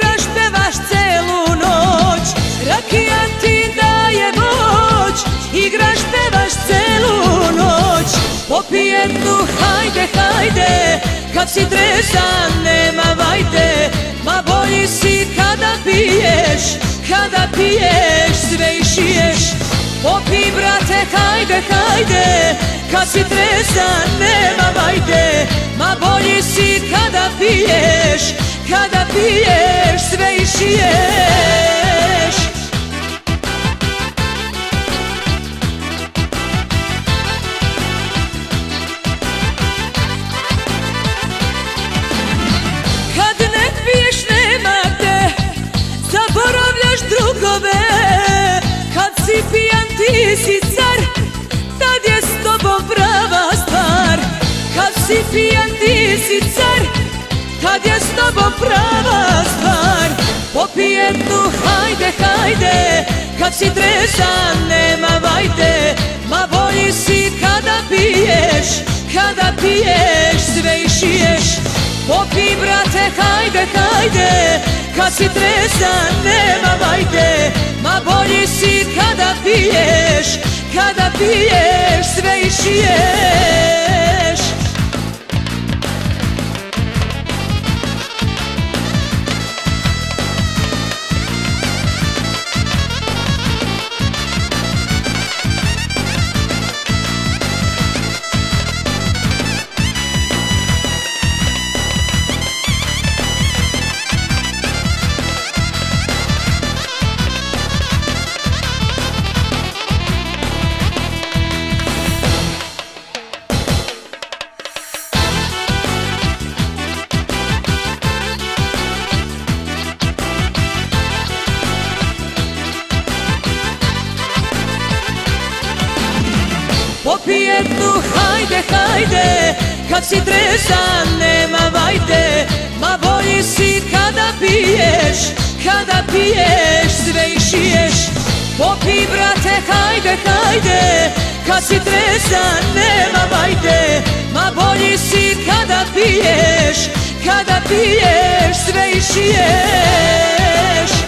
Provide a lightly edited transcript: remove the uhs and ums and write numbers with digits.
igraš, pevaš celu noć, rakija ti daje moć. Igraš, pevaš celu noć, popij jednu, hajde, hajde. Kad si trezan nema vajde, ma bolji si kada piješ. Kada piješ sve i šiješ. Popij brate, hajde, hajde. Kad si trezan nema vajde, ma bolji si kada piješ. Kada piješ sve i šiješ. Kad ne piješ nema te, zaboravljaš drugove. Kad si pijan ti si car, tad je s tobom prava stvar. Kad si pijan ti si car, tad je s tobom prava stvar. Popij jednu, hajde, hajde. Kad si trezan nema vajde, ma bolji si kada piješ. Kada piješ sve i šiješ. Popij brate, hajde, hajde. Kad si trezan nema vajde, ma bolji si kada piješ. Kada piješ sve i šiješ. Popij jednu, hajde, hajde. Kad si trezan nema vajde, ma bolji si kada piješ. Kada piješ sve i šiješ. Popij brate, hajde, hajde. Kad si trezan nema vajde, ma bolji si kada piješ. Kada piješ sve i šiješ.